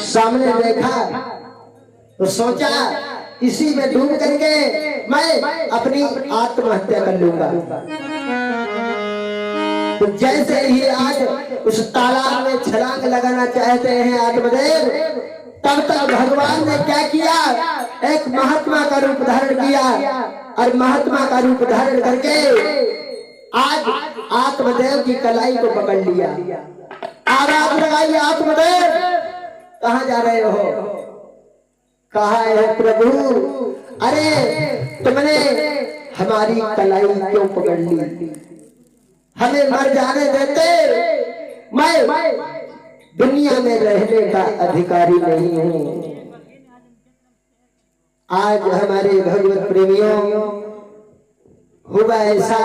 सामने देखा तो सोचा इसी में डूब करके मैं अपनी आत्महत्या कर लूंगा। तो जैसे ही आज उस तालाब में छलांग लगाना चाहते हैं आत्मदेव, तब तक भगवान ने क्या किया, एक महात्मा का रूप धारण किया और महात्मा का रूप धारण करके आज आत्मदेव की कलाई को पकड़ लिया। आवाज लगाइए, आत्मदेव कहाँ जा रहे हो? कहा है प्रभु, अरे तुमने हमारी कलाई क्यों पकड़ ली? हमें मर जाने देते, मैं दुनिया में रहने का अधिकारी नहीं हूं। आज हमारे भगवत प्रेमियों हुआ ऐसा,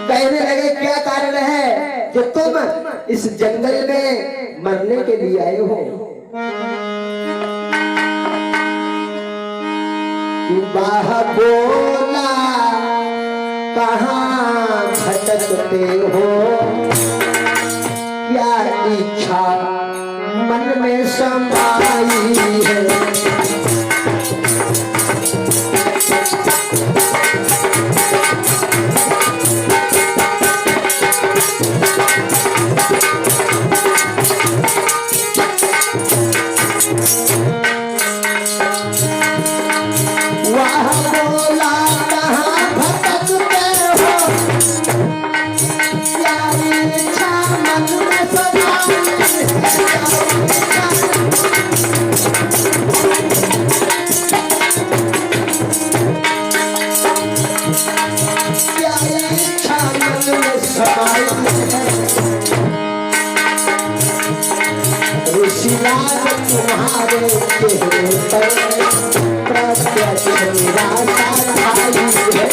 कहने लगे क्या कारण है जो तुम इस जंगल में मरने के लिए आए हो? बाहर बोला कहाँ भटकते हो, क्या इच्छा मन में समाई है? तुम्हारे चेहरे पर प्रत्यक्ष निराशा छाई है।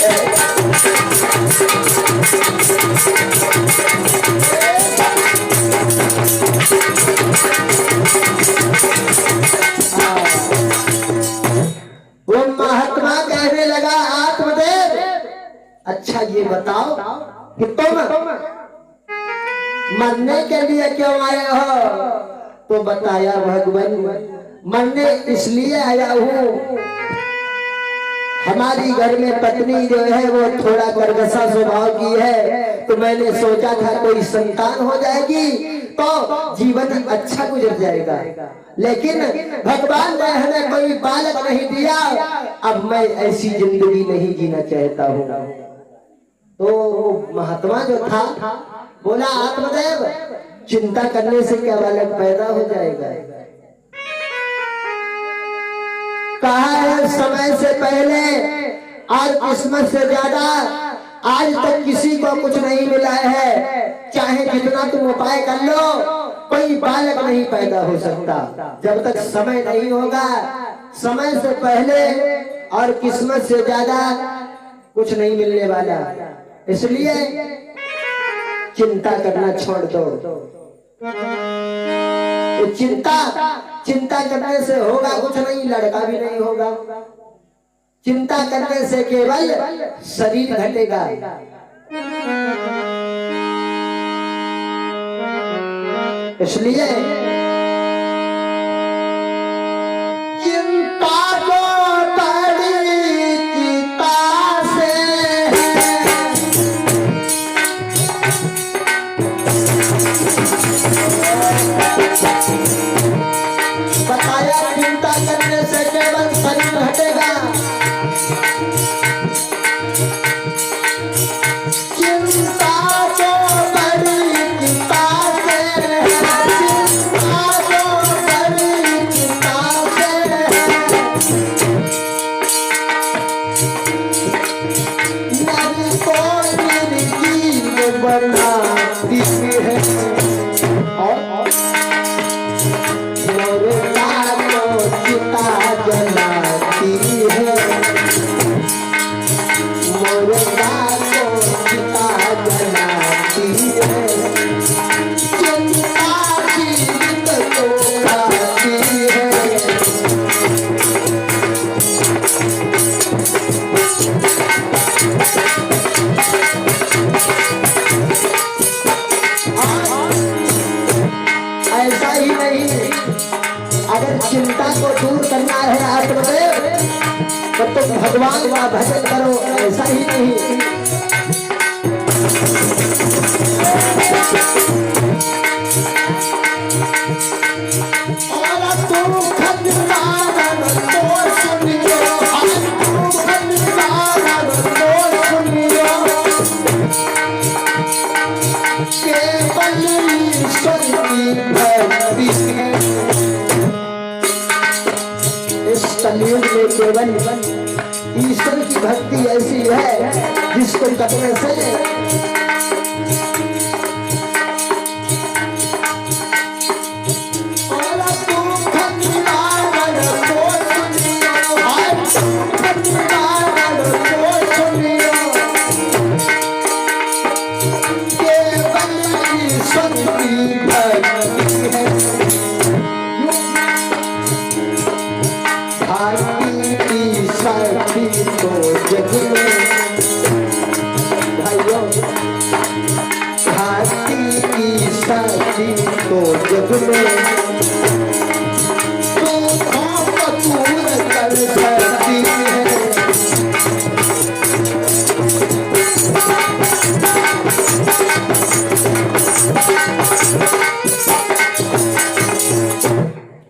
वो महात्मा कहने लगा, आत्मदेव अच्छा ये बताओ कि तुम मरने के लिए क्यों आए हो? तो बताया भगवान, मरने इसलिए आया हूँ, हमारी घर में पत्नी जो है वो थोड़ा कर्कशा स्वभाव की है, तो मैंने सोचा था कोई संतान हो जाएगी तो जीवन अच्छा गुजर जाएगा, लेकिन भगवान ने हमें कोई बालक नहीं दिया, अब मैं ऐसी जिंदगी नहीं जीना चाहता हूँ। तो महात्मा जो था बोला, आत्मदेव चिंता करने से क्या बालक पैदा हो जाएगा? कहा है समय से पहले और किस्मत से ज्यादा आज तक किसी को कुछ नहीं मिला है, चाहे जितना तुम उपाय कर लो कोई बालक नहीं पैदा हो सकता जब तक समय नहीं होगा। समय से पहले और किस्मत से ज्यादा कुछ नहीं मिलने वाला, इसलिए चिंता करना छोड़ दो। तो चिंता करने से होगा कुछ नहीं, लड़का भी नहीं होगा। चिंता करने से केवल शरीर घटेगा। इसलिए चिंता को बड़ी चिंता से बताया, चिंता करने से केवल शरीर घटेगा। अपनी चिंता को दूर करना है आत्मदेव, तो तुम भगवान का भजन करो, ऐसा ही नहीं। इस कलयुग में केवल ईश्वर की भक्ति ऐसी है जिसको करने से तो जग में कर सकती है।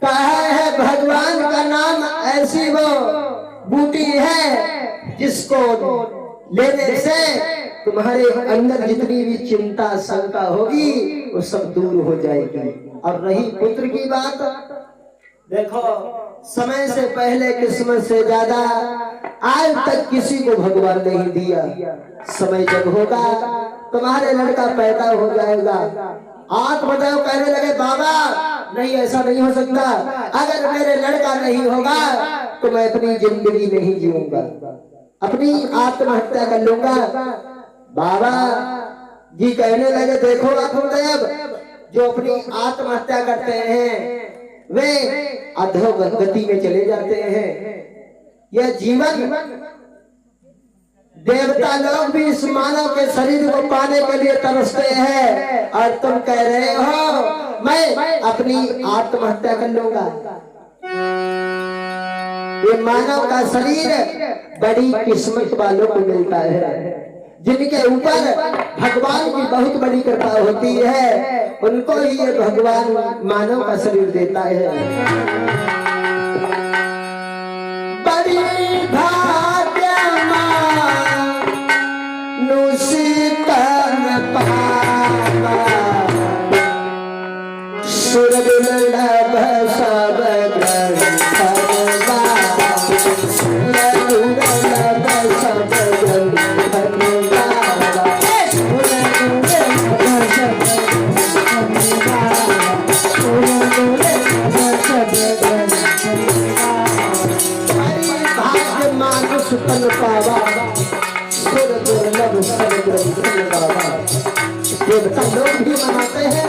कहा है भगवान का नाम ऐसी वो बूटी है जिसको लेने से तुम्हारे अंदर जितनी भी चिंता शंका होगी वो सब दूर हो जाएगी। और रही पुत्र की बात, देखो समय से पहले किस्मत से ज्यादा आज तक किसी को भगवान नहीं दिया। समय जब होगा तुम्हारे लड़का पैदा हो जाएगा। आप बताओ, कहने लगे बाबा नहीं ऐसा नहीं हो सकता, अगर मेरे लड़का नहीं होगा तो मैं अपनी जिंदगी नहीं जीऊंगा, अपनी आत्महत्या कर लूंगा। बाबा जी कहने लगे देखो आत्मदेव, जो अपनी आत्महत्या करते हैं वे अधोगति में चले जाते हैं। यह जीवन देवता लोग भी इस मानव के शरीर को पाने के लिए तरसते हैं, और तुम कह रहे हो मैं अपनी आत्महत्या कर लूंगा। ये मानव का शरीर बड़ी किस्मत वालों को मिलता है, जिनके ऊपर भगवान की बहुत बड़ी कृपा होती है, उनको ही ये भगवान मानव का शरीर देता है। बड़ी देवता लोग भी मनाते हैं।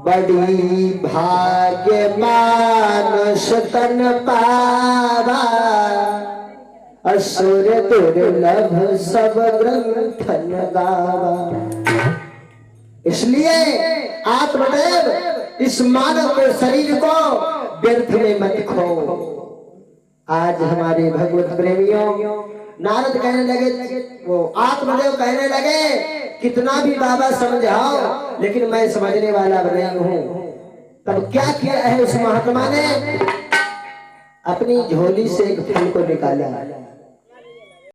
बड़ी भाग्य मानुष तन पावा, असुर दुर्लभ सब ग्रंथन गावा। इसलिए आत्मदेव इस मानव के शरीर को व्यर्थ में मत खो। आज हमारे भगवत प्रेमियों, नारद कहने लगे, वो आत्मदेव कहने लगे कितना भी बाबा समझाओ लेकिन मैं समझने वाला नहीं हूँ। तब क्या किया है उस महात्मा ने, अपनी झोली से एक फूल को निकाला,